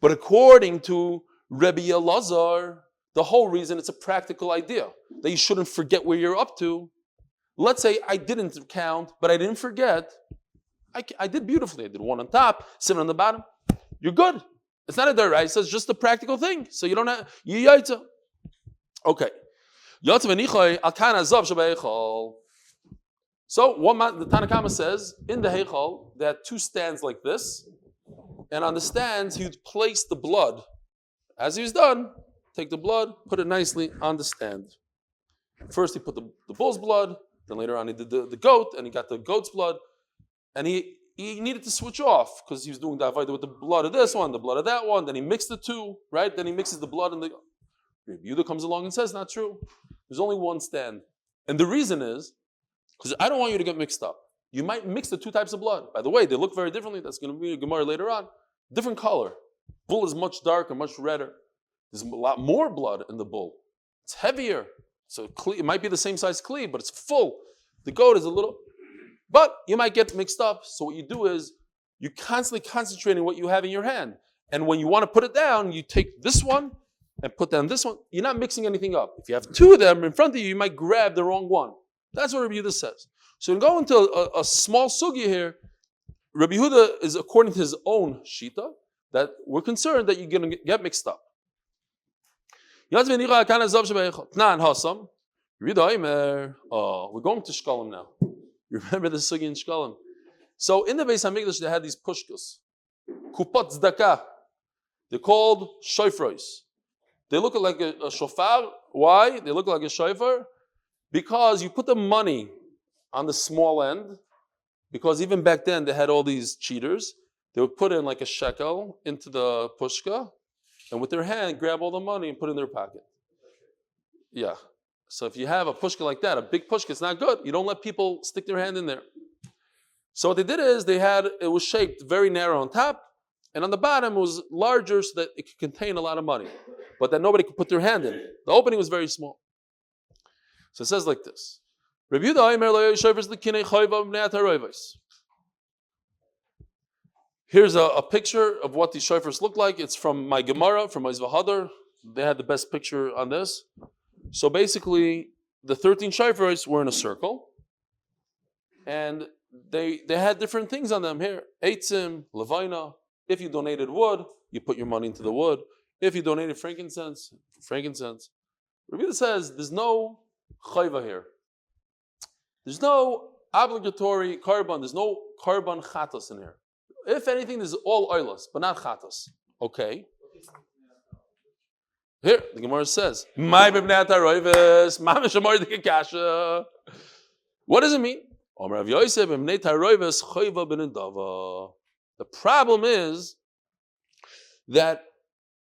But according to Rabbi Elazar, the whole reason it's a practical idea that you shouldn't forget where you're up to. Let's say I didn't count, but I didn't forget. I did beautifully. I did one on top, 7 on the bottom. You're good. It's not a deraisa, it's just a practical thing. So you don't have, you yaitza. Okay. So the Tanna Kama says, in the heichal, there are 2 stands like this, and on the stands, he would place the blood. As he was done, take the blood, put it nicely on the stand. First he put the bull's blood, then later on he did the goat, and he got the goat's blood, and he needed to switch off because he was doing the avodah with the blood of this one, the blood of that one, then he mixed the 2, right? Then he mixes the blood and the... Yehуда comes along and says, not true. There's only 1 stand. And the reason is, because I don't want you to get mixed up. You might mix the 2 types of blood. By the way, they look very differently. That's going to be a Gemara later on. Different color. Bull is much darker, much redder. There's a lot more blood in the bull. It's heavier. So it might be the same size kli, but it's full. The goat is a little... But you might get mixed up. So what you do is, you're constantly concentrating what you have in your hand. And when you want to put it down, you take this one and put down this one. You're not mixing anything up. If you have 2 of them in front of you, you might grab the wrong one. That's what Rabbi Yehuda says. So we go into a small sugya here. Rabbi Yehuda is according to his own shita that we're concerned that you're going to get mixed up. We're going to Shekalim now. You remember the sugya in Shekalim? So in the Beis Hamikdash they had these pushkas, kupot tzedakah. They're called shofros. They look like a shofar. Why? They look like a shofar because you put the money on the small end. Because even back then they had all these cheaters. They would put in like a shekel into the pushka, and with their hand grab all the money and put it in their pocket. Yeah. So if you have a pushka like that, a big pushka, it's not good. You don't let people stick their hand in there. So what they did is it was shaped very narrow on top, and on the bottom it was larger so that it could contain a lot of money, but that nobody could put their hand in. The opening was very small. So it says like this. Here's a picture of what these shofars look like. It's from my Gemara, from my Zvahadar. They had the best picture on this. So basically, the 13 shofars were in a circle, and they had different things on them here. Eitzim, Levina. If you donated wood, you put your money into the wood. If you donated frankincense. Rabbi says there's no chayva here. There's no obligatory karban. There's no karban chatos in here. If anything, there's all oilos, but not chatos. Okay. Here, the Gemara says, what does it mean? The problem is that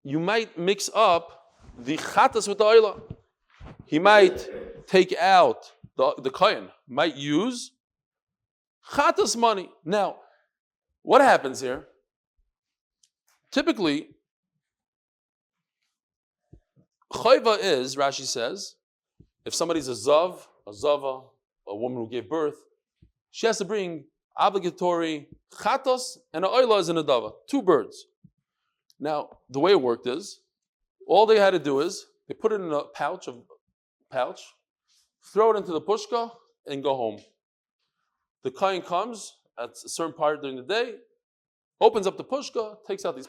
you might mix up the chatas with the oila. He might take out the kohen, might use chatas money. Now, what happens here? Typically, chayva is, Rashi says, if somebody's a zava, a woman who gave birth, she has to bring obligatory chatos and an oila is an adava, 2 birds. Now, the way it worked is, all they had to do is, they put it in a pouch, throw it into the pushka, and go home. The kohen comes at a certain part during the day, opens up the pushka, takes out these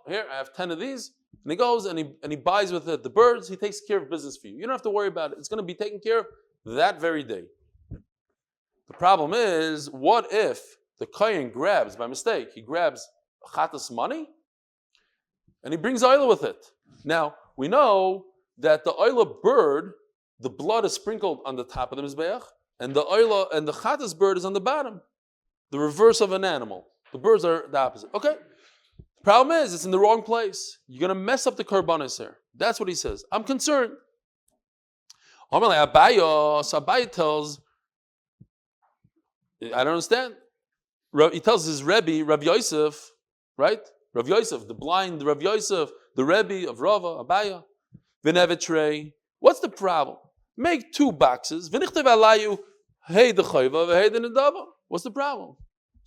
here, I have 10 of these, and he goes and he buys with it the birds. He takes care of business for you. You don't have to worry about it. It's going to be taken care of that very day. The problem is, what if the kohen grabs, by mistake, he grabs chatas money, and he brings oila with it. Now, we know that the oila bird, the blood is sprinkled on the top of the mizbeach, and the oila and the chatas bird is on the bottom. The reverse of an animal. The birds are the opposite. Okay. The problem is, it's in the wrong place. You're going to mess up the karbanis here. That's what he says. I'm concerned. Abaye tells, I don't understand. He tells his Rebbe, Rav Yosef, right? Rav Yosef, the blind Rav Yosef, the Rebbe of Rava, Abaye. V'nevetrei. What's the problem? Make 2 boxes. V'nichtev alayu, hey the chayva, v'hey the nedava. What's the problem?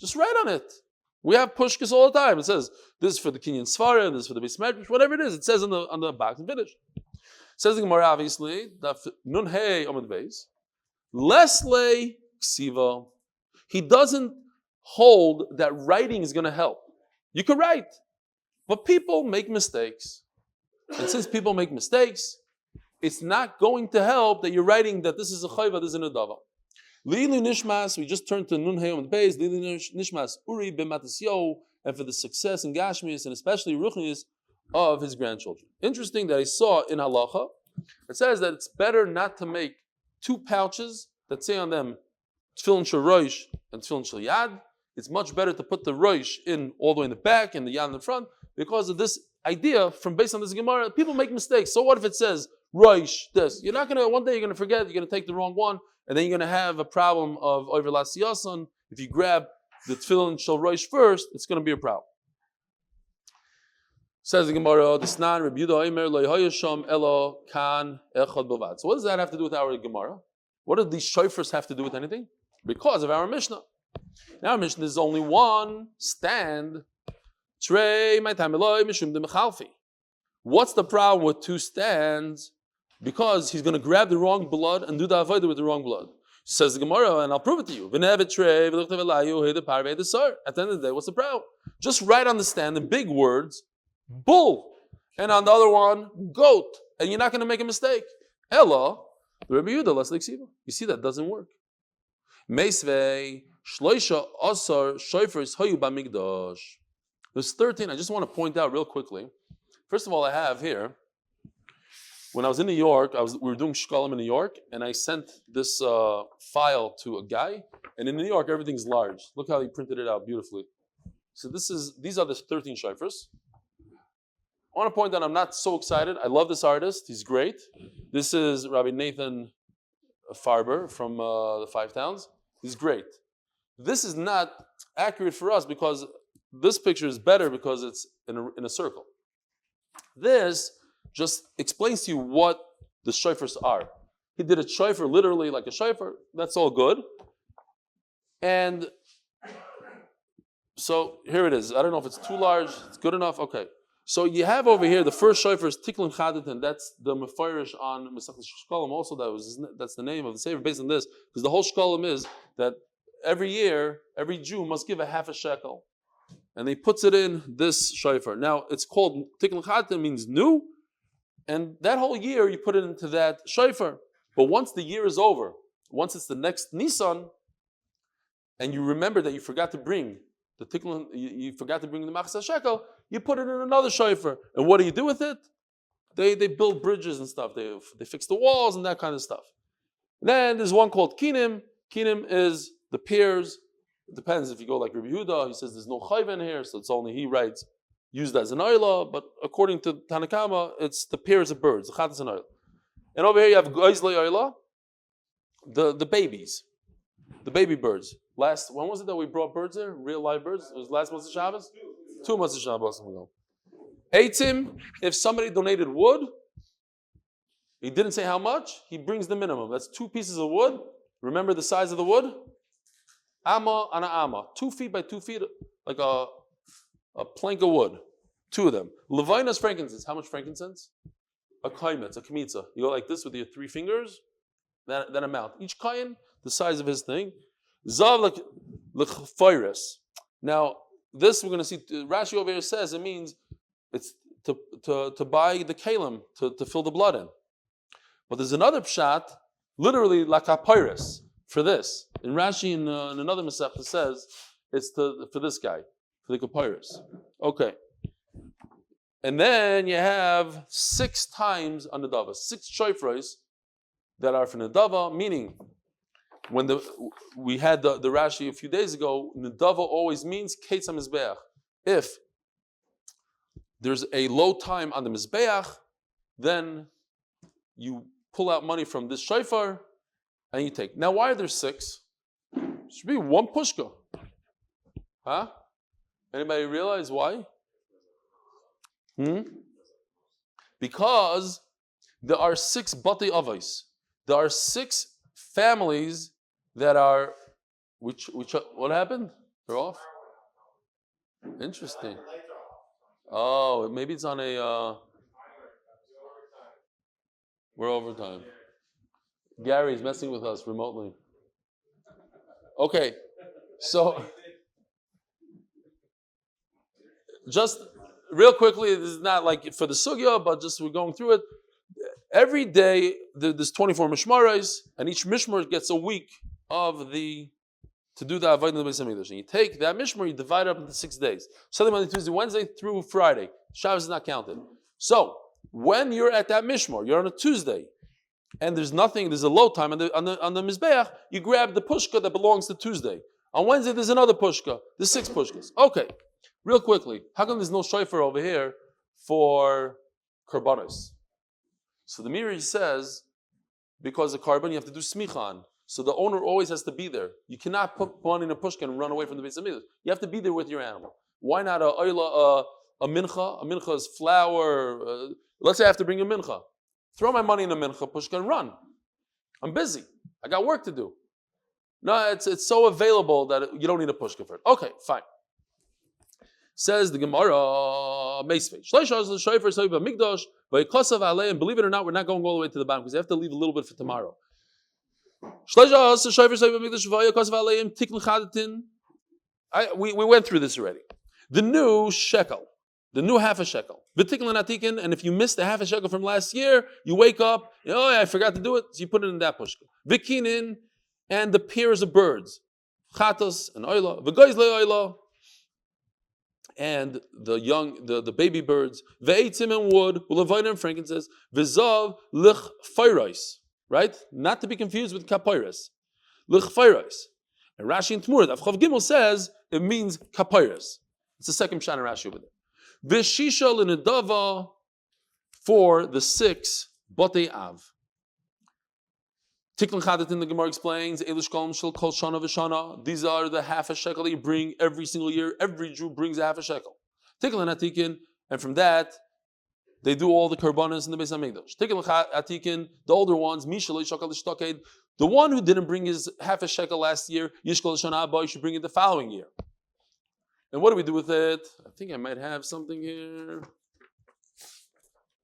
Just write on it. We have pushkas all the time. It says, this is for the Kinyan Svara, this is for the Beis Medrash, whatever it is. It says on the box and finish. It says the Gemara, obviously, Daf Nun Hey Amud Beis. Lesle Ksiva. He doesn't hold that writing is going to help. You could write, but people make mistakes. And since people make mistakes, it's not going to help that you're writing that this is a chayva, this is an adava. L'ilui nishmas, we just turned to Nun Hey Amud Beis, L'ilui nishmas Uri Ben Mattisyahu, and for the success in Gashmius, and especially ruchnius of his grandchildren. Interesting that I saw in halacha, it says that it's better not to make two pouches that say on them tefillin shel roish and tefillin shel yad. It's much better to put the roish in all the way in the back and the yad in the front because of this idea from based on this Gemara. People make mistakes. So what if it says roish this? You're not gonna one day you're gonna forget. You're gonna take the wrong one, and then you're gonna have a problem of overlas yason. If you grab the tefillin shel roish first, it's gonna be a problem. Says the Gemara, "Disnan Reb Yehuda Omer lo yahayasham elo kan echad bavad." So what does that have to do with our Gemara? What do these shofars have to do with anything? Because of our Mishnah. Now our Mishnah is only one stand. Trei my time Eloi mishum de mechalfi. What's the problem with two stands? Because he's going to grab the wrong blood and do the avodah with the wrong blood. Says the Gemara, and I'll prove it to you. At the end of the day, what's the problem? Just write on the stand in big words, bull, and on the other one, goat, and you're not going to make a mistake. Ella, the Rebbe Yehuda, less like Siva. You see that doesn't work. Meisvei shloisha asar shofars hayu b'migdash. There's 13. I just want to point out real quickly. First of all, I have here. When I was in New York, we were doing Shekalim in New York, and I sent this file to a guy. And in New York, everything's large. Look how he printed it out beautifully. So these are the 13 shofars. I want to point out I'm not so excited. I love this artist. He's great. This is Rabbi Nathan Farber from the Five Towns. He's great. This is not accurate for us because this picture is better because it's in a circle. This just explains to you what the shofars are. He did a shofar literally like a shofar. That's all good. And so here it is. I don't know if it's too large. It's good enough. Okay. So you have over here the first shofar is Tiklin Chadet, and that's the Mefarish on Massekhet Shekalim. Also, that's the name of the Sefer based on this, because the whole Shekalim is that every year every Jew must give a half a shekel, and he puts it in this shofar. Now it's called Tiklin Chadet, means new, and that whole year you put it into that shofar. But once the year is over, once it's the next Nisan, and you remember that you forgot to bring the Tiklin, you forgot to bring the Machzah Shekel, you put it in another shofar. And what do you do with it? They build bridges and stuff. They fix the walls and that kind of stuff. Then there's one called Kinim. Kinim is the pears. It depends if you go like Rabbi Yehuda, he says there's no chayv in here, so it's only he writes used as an oila, but according to Tanakama, it's the pairs of birds, the chatas and oila. And over here you have goizlei oila, the babies, the baby birds. When was it that we brought birds there? Real live birds? It was last Motzei Shabbos? 2 Motzei Shabbos ago. Eitzim, if somebody donated wood, he didn't say how much, he brings the minimum. That's 2 pieces of wood. Remember the size of the wood? Amma and a amma. 2 feet by 2 feet, like a plank of wood. 2 of them. Levinas frankincense. How much frankincense? A kaimetz, a kmitza. You go like this with your 3 fingers, that amount. Each kain, the size of his thing. Zav l'chfayres. Now, this we're going to see. Rashi over here says it means it's to buy the kalim to fill the blood in. But there's another pshat, literally lakapayres for this. In Rashi in another Masechta says it's for this guy, for the kapayres. Okay. And then you have 6 times on Nadava, 6 shofros that are for Nadava, meaning when we had the Rashi a few days ago, Nadava always means Ketz HaMizbeach. If there's a low time on the Mizbeach, then you pull out money from this shofar and you take. Now, why are there 6? It should be 1 pushka. Huh? Anybody realize why? Because there are 6 Batei Avos. There are 6 families that are, which what happened? They're off? Interesting. Oh, maybe it's on we're overtime. Gary's messing with us remotely. Okay, so just real quickly, this is not like for the sugya, but just we're going through it. Every day there's 24 mishmaros, and each mishmar gets a week of to do the avodah in the Beis Hamikdash. And you take that mishmar, you divide it up into 6 days. Sunday, Monday, Tuesday, Wednesday through Friday. Shabbos is not counted. So when you're at that mishmar, you're on a Tuesday, and there's a low time on the mizbeach, you grab the pushka that belongs to Tuesday. On Wednesday, there's another pushka. There's 6 pushkas. Okay, real quickly, how come there's no shofar over here for karbanos? So the Meiri says, because the carbon you have to do smicha on. So the owner always has to be there. You cannot put one in a pushka and run away from the Beis Hamikdash. You have to be there with your animal. Why not a mincha? A mincha is flour. Let's say I have to bring a mincha. Throw my money in a mincha pushka and run. I'm busy. I got work to do. No, it's so available that you don't need a pushka for it. Okay, fine. Says the Gemara, and believe it or not, we're not going all the way to the bottom because you have to leave a little bit for tomorrow. We went through this already. The new shekel, the new half a shekel. And if you missed the half a shekel from last year, you wake up, I forgot to do it, so you put it in that pushka. Vikinin and the pairs of birds, chatos and oila, v'goyz le'oila, and the baby birds, ve'etzim and wood, u'levayna and frankincense, v'zav lich feiros. Right? Not to be confused with kapairos. Lich feiros. And Rashi in Tmurah, Avchav Gimel says it means kapairos. It's the second Shana Rashi over there. V'shisha l'nedava for the 6 Batei Av. Tiklan Chadatin, the Gemara explains, Elish Kolm Shel Kol Shana V'Shana. These are the half a shekel that you bring every single year. Every Jew brings a half a shekel. Tiklan Atikin, and from that, they do all the karbanos in the Beis Hamikdash. Tiklan Atikin, the older ones, Mishalei Shakal Ishtoked. The one who didn't bring his half a shekel last year, Yishkol Shana Abba, you should bring it the following year. And what do we do with it? I think I might have something here.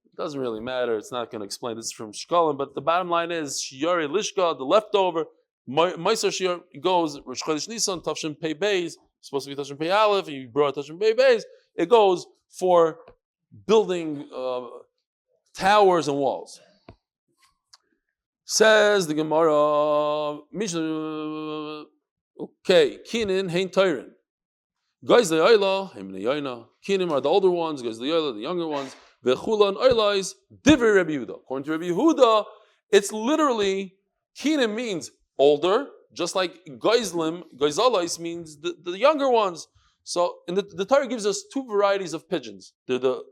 It doesn't really matter. It's not going to explain. This is from Shekalim, but the bottom line is Shiyari Lishka, the leftover. Meiser Shiyar goes Rosh Chodesh Nisan, Tavshin Pei Beis, supposed to be Tavshin Pei Aleph. You brought Tavshin Pei Beis. It goes for building towers and walls. Says the Gemara, okay, Kinin Hein Tyron. Guys the Oila, Kinim are the older ones, guys the Oila, the younger ones. Vechula and Oila is Divrei Rabbi Yehuda. According to Rabbi Yehuda, it's literally Kinim means older, just like Goizalais means the younger ones. So the Torah gives us 2 varieties of pigeons. They're the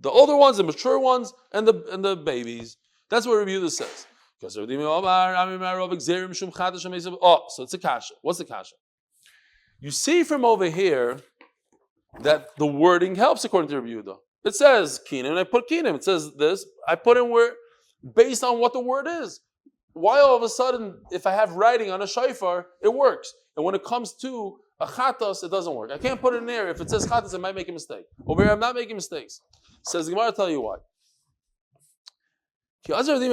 older ones, the mature ones, and the babies. That's what Rabbi Yehuda says. So it's a kasha. What's the kasha? You see from over here that the wording helps according to Rabbi Yehuda. It says kinim, I put kinim. It says this, I put in where based on what the word is. Why all of a sudden, if I have writing on a shofar, it works. And when it comes to a chatos, it doesn't work. I can't put it in there. If it says chatos, I might make a mistake. Over here, I'm not making mistakes. Says the Gemara, I'll tell you why. They said in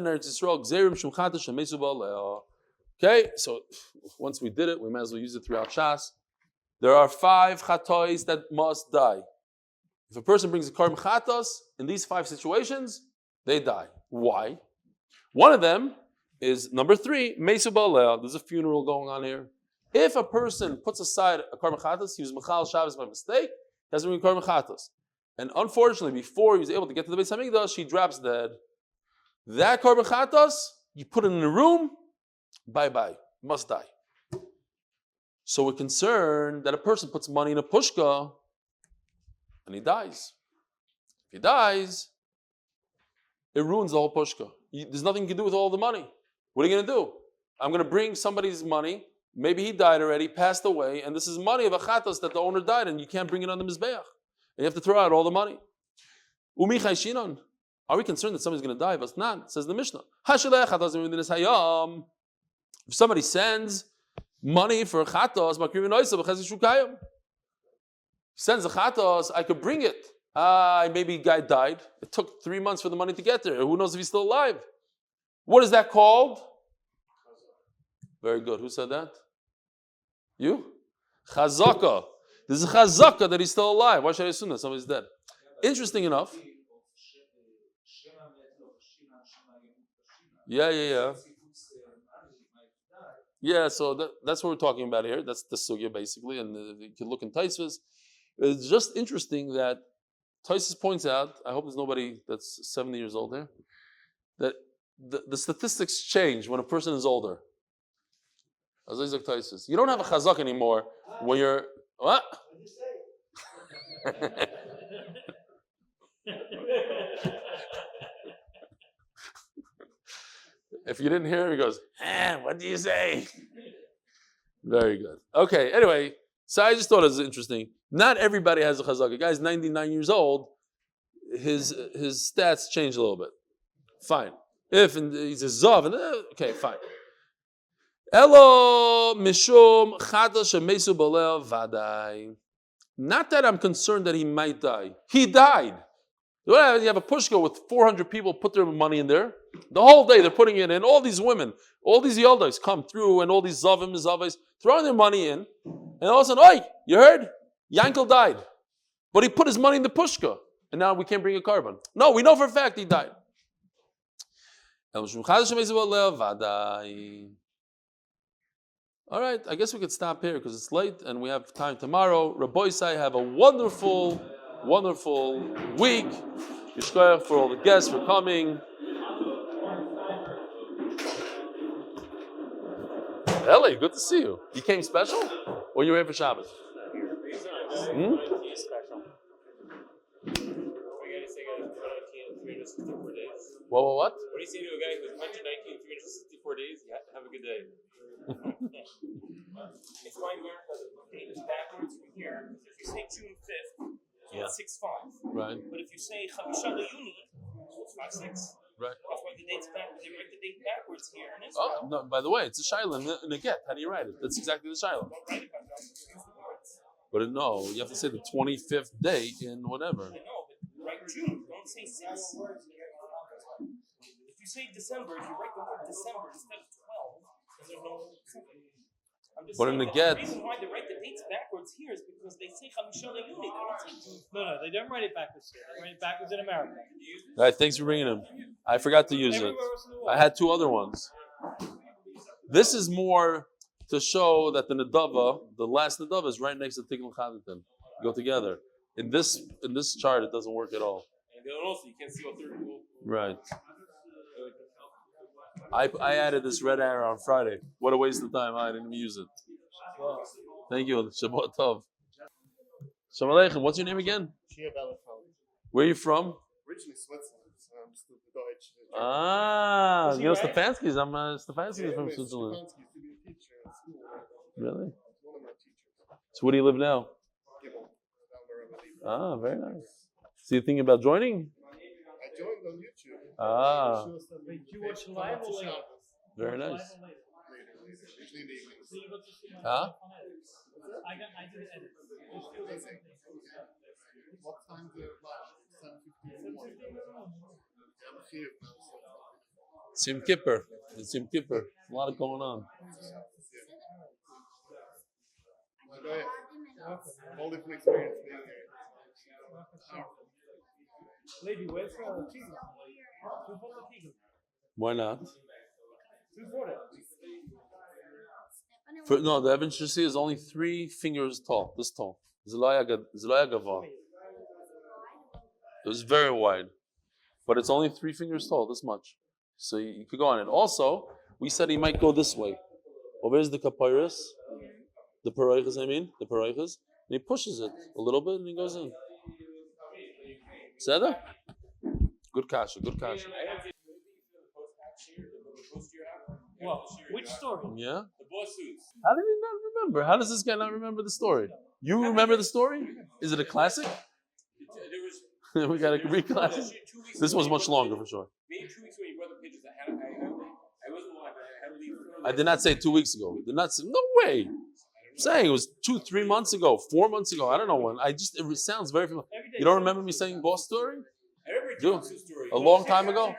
Eretz Yisrael, okay, so once we did it, we might as well use it throughout Shas. There are 5 chatois that must die. If a person brings a korban chatos, in these 5 situations, they die. Why? One of them is number 3, mesu ba'aleh. There's a funeral going on here. If a person puts aside a korban chatos, he was mechal Shabbos by mistake, he has to bring korban chatos. And unfortunately, before he was able to get to the Beis Hamikdash, he drops dead. That korban chatos, you put it in a room, bye-bye, must die. So we're concerned that a person puts money in a pushka and he dies. If he dies, it ruins the whole pushka. There's nothing you can do with all the money. What are you going to do? I'm going to bring somebody's money. Maybe he died already, passed away, and this is money of a chatos that the owner died, and you can't bring it on the mizbeach. And you have to throw out all the money. Are we concerned that somebody's going to die? But not, says the Mishnah. If somebody sends money for chatos, sends a chatos, I could bring it. Maybe a guy died. It took 3 months for the money to get there. Who knows if he's still alive? What is that called? Very good. Who said that? You? Chazaka. There's a chazaka that he's still alive. Why should I assume that somebody's dead? Interesting enough. Yeah. Yeah, so that's what we're talking about here. That's the sugya basically, and you can look in Taisvas. It's just interesting that Taisvas points out. I hope there's nobody that's 70 years old there. That the statistics change when a person is older. You don't have a chazak anymore when you're what? If you didn't hear him, he goes, what do you say? Very good. Okay, anyway, so I just thought it was interesting. Not everybody has a chazak. A guy's 99 years old, his stats change a little bit. Fine. If he's a zav, okay, fine. Elo mishum chadash shemesu b'leil vaday. Not that I'm concerned that he might die. He died. You have a pushka with 400 people put their money in there. The whole day they're putting it in. All these women, all these yoldas come through, and all these zavim, zavais, throwing their money in. And all of a sudden, oi, you heard? Yankel died. But he put his money in the pushka. And now we can't bring a carbon. No, we know for a fact he died. All right, I guess we could stop here because it's late and we have time tomorrow. Rabbi Isai, have a wonderful week. Yishkoyach for all the guests for coming. Eli, good to see you. You came special? Or you were here for Shabbos? What? What do you say to a guy who's 119, 364 days? Have a good day. It's fine because it's backwards from here. If you say June 5th, it's 6-5. Right. But if you say Chamisha Yuni, it's 5-6. Right. That's why the date's back. They write the date backwards here in Oh, Israel. no, by the way, it's a shaila in a get. How do you write it? That's exactly the shaila. Don't write it back. Use the words. But no, you have to say the 25th day in whatever. I know, but write June. Don't say 6. If you say December, if you write the word December instead of 12, because there's no second. But in the get, the reason why they write the dates backwards here is because they say Chamisha Yuni. No, they don't write it backwards here. They write it backwards in America. all right, thanks for bringing them. I forgot to use it. I had 2 other ones. This is more to show that the Nadava, the last Nadava, is right next to Tikkun Chadatin. Go together. In this chart, it doesn't work at all. And then also, you can't see what they're doing. Right. I added this red arrow on Friday. What a waste of time. I didn't even use it. Thank you. Shabbat Tov. Shalom Aleichem. What's your name again? Where are you from? Originally Switzerland, so I'm still Deutsch. You know Stefansky's. I'm Stefansky's from Switzerland. Stefansky used to be a teacher at school. Really? One of my teachers. So where do you live now? Gimel, down where I live. Very nice. So you thinking about joining? I joined on YouTube. Wait, you watch live or later? Very nice. Later. Usually in the evenings. Huh? I did edit. What time is it? 7:15. I'm here now. Sim Kippur. It's Sim Kippur. A lot going on. All different experience being here. Lady, where's the Kegel? Who bought the Kegel? Why not? Who bought it? No, the Evan Shasi is only 3 fingers tall. This tall. Zilaya Gava. It was very wide. But it's only 3 fingers tall, this much. So you could go on it. Also, we said he might go this way. Over here's the Kapairis. The Paraichas, the Paraichas. And he pushes it a little bit and he goes in. Seda? Good kasha. What? Which story? Yeah? The boss suits. How did he not remember? How does this guy not remember the story? You remember the story? Is it a classic? There was We gotta reclass it. This one's much longer for sure. maybe 2 weeks when you brought the pictures. I wasn't alive, but I had to leave. I did not say 2 weeks ago. Did not say, no way. I'm saying it was 2-3 months ago, 4 months ago. I don't know when. It sounds very familiar. You don't remember me saying boss story? I remember Dude, the story. a long time ago?